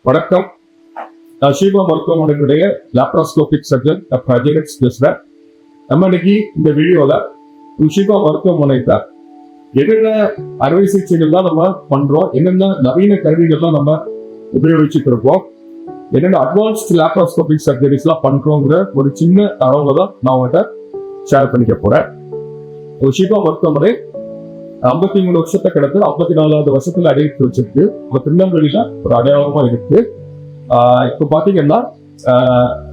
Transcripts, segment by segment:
வணக்கம். நான் Sheeba மருத்துவமனையுடைய laparoscopic surgeon doctor அஜயலட்சுமி பேசுறேன். நம்ம இன்னைக்கு இந்த வீடியோல ஷீபா மருத்துவமனையில என்னென்ன அறுவை சிகிச்சைகள் தான் நம்ம பண்றோம், என்னென்ன நவீன கருவிகள்லாம் நம்ம உபயோகிச்சுட்டு இருக்கோம், என்னென்ன அட்வான்ஸ்ட் லாப்ராஸ்கோபிக் சர்ஜரிஸ் எல்லாம் பண்றோங்கிற ஒரு சின்ன தகவலை தான் நான் உங்கள்கிட்ட ஷேர் பண்ணிக்க போறேன். ஷீபா மருத்துவமனை 53 வருஷத்தை கிடந்து 54வது வருஷத்துல அடையிட்டு வச்சிருக்கு. நம்ம திருநெல்வேலியில ஒரு அடையாளமா இருக்கு. இப்ப பாத்தீங்கன்னா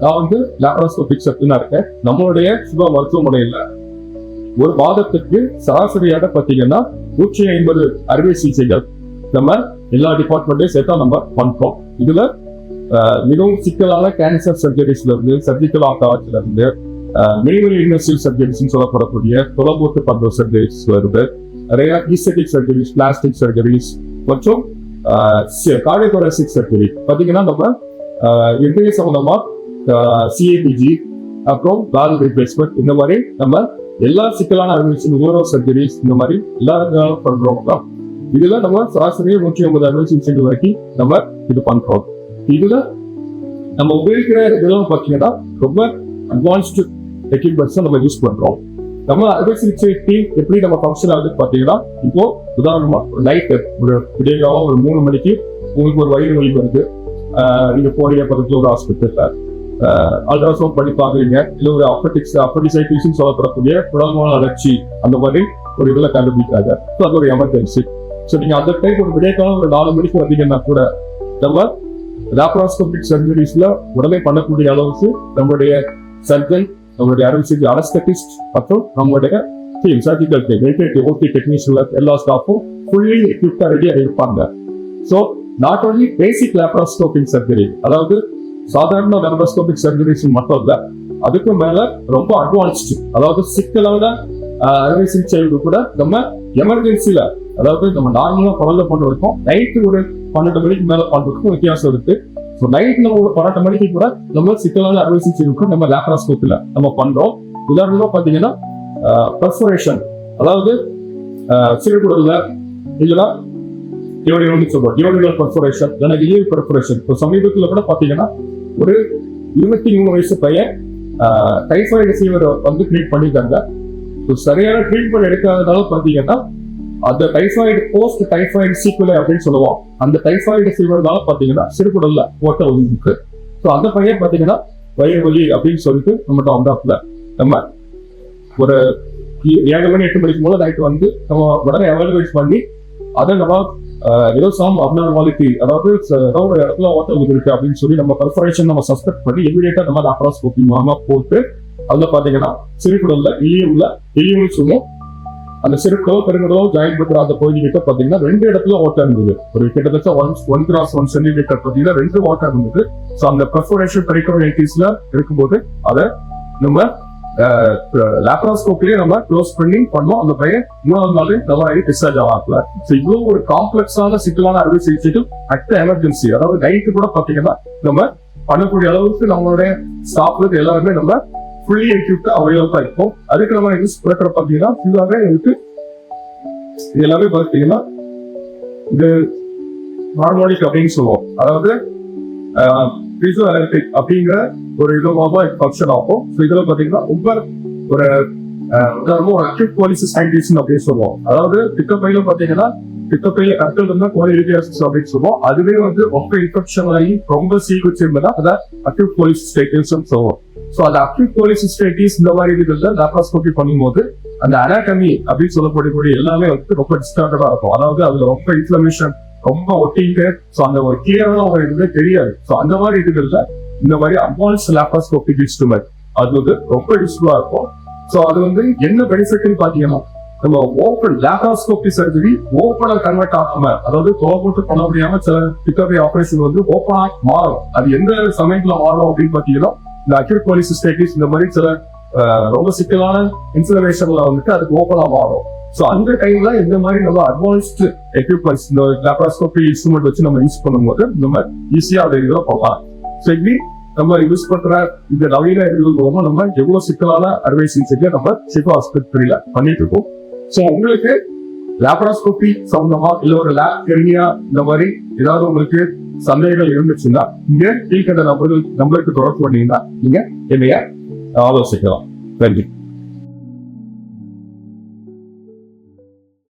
நான் வந்து லாப்ராஸ்கோபிக் சர்ஜனா இருக்கேன். நம்மளுடைய ஷீபா மருத்துவமனையில ஒரு மாதத்துக்கு சராசரியாக பாத்தீங்கன்னா 150 அறுவை சிகிச்சைகள் நம்ம எல்லா டிபார்ட்மெண்ட்டையும் சேர்த்தா நம்ம பண்றோம். இதுல மிகவும் சிக்கலான கேன்சர் சர்ஜரிஸ்ல இருந்து, சர்ஜிக்கல் ஆர்த்தாலஜில இருந்து, மினிமலி இன்வெசிவ் சர்ஜரிஸ் சொல்லப்படக்கூடிய தொலைபோட்டு பண்ற சர்ஜரிஸ் வருது, நிறைய ஈஸ்தெட்டிக் சர்ஜரிஸ், பிளாஸ்டிக் சர்ஜரிஸ் மற்றும் கார்டியோதொராசிக் சர்ஜரி பாத்தீங்கன்னா நம்ம இதய சம்பந்தமா சிஏபிஜி அப்புறம் வால்வ் ரீப்ளேஸ்மெண்ட் இந்த மாதிரி நம்ம எல்லா சிக்கலான அறுவை நியூரோ சர்ஜரிஸ் இந்த மாதிரி எல்லா பண்றோம். இதுல நம்ம சராசரியா 150 அறுவை சிகிச்சைகள் வரைக்கும் நம்ம இது பண்றோம். இதுல நம்ம உபயோகிக்கிற இதெல்லாம் பாத்தீங்கன்னா ரொம்ப அட்வான்ஸ்டு எக்யூப்மெண்ட்ஸ் நம்ம யூஸ் பண்றோம். நம்ம அறுவை சிகிச்சை டீம் எப்படி நம்ம ஃபங்க்ஷன் ஆகுது பாத்தீங்கன்னா, இப்போ உதாரணமா நைட் ஒரு விடியகாலம் ஒரு 3 மணிக்கு உங்களுக்கு ஒரு வயிறு வலி வருது, நீங்க போறீங்க பக்கத்துல ஒரு ஹாஸ்பிட்டல்ல அல்ட்ராசவுண்ட் பண்ணி பாக்குறீங்க, இல்ல ஒரு அப்படிசைட்டிஸ் சொல்லப்படக்கூடிய குடல்வால் அழற்சி அந்த மாதிரி ஒரு இதுல கண்டுபிடிக்காங்க. அது ஒரு எமர்ஜென்சி. ஸோ நீங்க அந்த டைம் ஒரு விடியகாலம் ஒரு 4 மணிக்கு வந்தீங்கன்னா கூட நம்ம லாப்ராஸ்கோபிக் சர்ஜரிஸ்ல உடனே பண்ணக்கூடிய அளவுக்கு நம்மளுடைய சர்ஜன், நம்மளுடைய அறுவை சிகிச்சை அனஸ்தெட்டிஸ்ட் மற்றும் நம்மளுடைய டீம் சர்ஜிக்கல் டீம் ஓடி டெக்னீஷியன்ல எல்லா ஸ்டாஃபும் ஃபுல்லி எக்யூப்டா ரெடியா இருப்பாங்க. So not only basic laparoscopic surgery, அதாவது சாதாரண லாப்ராஸ்கோபிக் சர்ஜரிஸ் மட்டும் இல்ல, அதுக்கு மேல ரொம்ப அட்வான்ஸ்டு, அதாவது சிக்கலான அறுவை சிகிச்சைகள் கூட நம்ம எமர்ஜென்சில, அதாவது நம்ம நார்மலா பகல்ல பண்றதுக்கும் நைட்டு ஒரு 12 மணிக்கு மேல பண்றதுக்கும் வித்தியாசம் இருக்கு. ஸோ நைட் நம்ம ஒரு 12 மணிக்கு கூட நம்ம சிக்கலான அறுவை சிகிச்சைகளுக்கு நம்ம லாப்ராஸ்கோப்பில நம்ம பண்றோம். உதாரணமா பாத்தீங்கன்னா பெர்ஃபரேஷன், அதாவது சிறுகுடல்ல இல்லைன்னா டியோடினல் பெர்ஃபரேஷன் இல்லைன்னா இலியல் பெர்ஃபரேஷன். இப்போ சமீபத்தில் கூட பாத்தீங்கன்னா ஒரு 23 வயசு பையன் டைஃபாய்டு ஃபீவர் வந்து ட்ரீட் பண்ணிட்டாங்க. சரியான ட்ரீட்மெண்ட் எடுக்காதனால பாத்தீங்கன்னா அந்த டைஃபாய்டு போஸ்ட் டைஃபாய்டு சீக்குவலை அப்படின்னு சொல்லுவோம். அந்த டைஃபாய்டு ஃபீவர்னால பாத்தீங்கன்னா சிறுகுடல்ல ஓட்ட ஒதுக்கு. ஸோ அந்த பையன் பாத்தீங்கன்னா வயிறு வலி அப்படின்னு சொல்லிட்டு நம்மகிட்ட வந்தாப்புல நம்ம ஒரு 7 மணி 8 மணிக்கு போல நைட்டு வந்து நம்ம உடனே எவாலுவேட் பண்ணி அதை நம்ம ஏதோ சம் அப்நார்மாலிட்டி, அதாவது ஒரு இடத்துல ஓட்ட ஒதுக்கு அப்படின்னு சொல்லி நம்ம பெர்ஃபரேஷன் நம்ம சஸ்பெக்ட் பண்ணி இமீடியட்டா நம்ம லாப்ராஸ்கோபி மூலமா போட்டு அதுல பாத்தீங்கன்னா சிறுகுடல்ல இலியம்னு சொல்லுவோம். அந்த சிறுகுடல் பெருங்குடலோ ஜாயின் பண்ற அந்த பகுதிகிட்ட பாத்தீங்கன்னா 2 இடத்துல ஓட்டை இருந்தது. ஒரு கிட்டத்தட்ட 1 சென்டிமீட்டர் பாத்தீங்கன்னா 2 ஓட்டை இருந்தது. ஸோ அந்த பெர்ஃபரேஷன் பெரிட்டோனிட்டிஸ்ல இருக்கும்போது அதை நம்ம லாப்ராஸ்கோப்பிலேயே நம்ம க்ளோஸ் பண்ணி பண்ணோம். அந்த பையன் 3ஆவது நாள் நல்லா டிஸ்சார்ஜ் ஆகல. ஸோ இவ்வளவு ஒரு காம்ப்ளெக்ஸான சிக்கலான அறுவை சிகிச்சைகள் அட் எமர்ஜென்சி, அதாவது நைட்டு கூட பாத்தீங்கன்னா நம்ம பண்ணக்கூடிய அளவுக்கு நம்மளுடைய ஸ்டாஃப் எல்லாருமே நம்ம ஃபுல்லி எக்யூப்டா அவைலபிளா இருக்கும். அதுக்கு நம்ம யூஸ் பண்ற பாத்தீங்கன்னா ஃபுல்லாவே இருக்கு. இது எல்லாமே பாத்தீங்கன்னா இது ஹார்மோனிக் அப்படின்னு சொல்லுவோம், அதாவது பிசோஎலக்ட்ரிக் அப்படிங்கிற ஒரு இதுவாக ஃபங்க்ஷன் ஆகும். ஸோ இதுல பாத்தீங்கன்னா ரொம்ப ஒரு அக்யூட் பாலிசிஸ்டைட்டிஸ் அப்படின்னு சொல்லுவோம். அதாவது பிக்கப்பையில பாத்தீங்கன்னா பிக்கப்பையில கற்கள் இருந்தா கோலிலிட்டியாசிஸ் அப்படின்னு சொல்லுவோம். அதுவே வந்து ரொம்ப இன்ஃபெக்ஷன் ஆகி ரொம்ப சீக்கிரம் இருந்தா அதை அக்யூட் பாலிசிஸ்டைட்டிஸ் சொல்லுவோம். ஸோ அந்த அக்யூட் பாலிசிஸ்டைட்டிஸ் இந்த மாதிரி இதுல லாப்ராஸ்கோபி பண்ணும்போது அந்த அனாட்டமி அப்படின்னு சொல்லக்கூடிய எல்லாமே வந்து ரொம்ப டிஸ்டார்டடா இருக்கும். அதாவது அதுல ரொம்ப இன்ஃபிளமேஷன், ரொம்ப ஒட்டிங்க, ஸோ அந்த ஒரு கிளியரான ஒரு இதுவே தெரியாது. ஸோ அந்த மாதிரி இதுல இந்த மாதிரி அட்வான்ஸ் லாப்ராஸ்கோபிக் இன்ஸ்ட்ருமெண்ட் அது வந்து ரொம்ப யூஸ்ஃபுல்லா இருக்கும். ஸோ அது வந்து என்ன பெனிஃபிட்னு பாத்தீங்கன்னா, நம்ம ஓப்பன் லாப்ராஸ்கோபி சர்ஜரி ஓப்பனா கன்வெர்ட் ஆகாம, அதாவது போட்டு பண்ண முடியாம சில பிக்கவே ஆபரேஷன் வந்து ஓப்பனா மாறும். அது எந்த சமயத்துல மாறும் அப்படின்னு பாத்தீங்கன்னா, இந்த அக்யூட் பாலிசிஸ்டைட்டிஸ் இந்த மாதிரி சில ரொம்ப சிக்கலான இன்ஃபிளமேஷன்ல வந்துட்டு அதுக்கு ஓப்பனா மாறும். ஸோ அந்த டைம்ல இந்த மாதிரி நம்ம அட்வான்ஸ்டு எக்யூப்மெண்ட்ஸ் இந்த லாப்ராஸ்கோபி இன்ஸ்ட்ருமெண்ட் வச்சு நம்ம யூஸ் பண்ணும்போது நம்ம ஈஸியா அதை இதில் போகலாம். ஸோ இப்படி நம்ம யூஸ் பண்ற இந்த நவீன அறிவியல் மூலமா நம்ம எவ்வளவு சிக்கலான அறுவை சிகிச்சைக்கு நம்ம ஷீபா ஆஸ்பத்திரியில பண்ணிட்டு இருக்கோம். ஸோ உங்களுக்கு லாப்ராஸ்கோபி சம்பந்தமா இல்ல ஒரு லேப் ஹெர்னியா இந்த மாதிரி ஏதாவது உங்களுக்கு சந்தேகங்கள் இருந்துச்சுன்னா இங்க கீழ்கண்ட நம்பருக்கு தொடர்பு பண்ணீங்கன்னா நீங்க என்னைய ஆலோசிக்கலாம். நன்றி.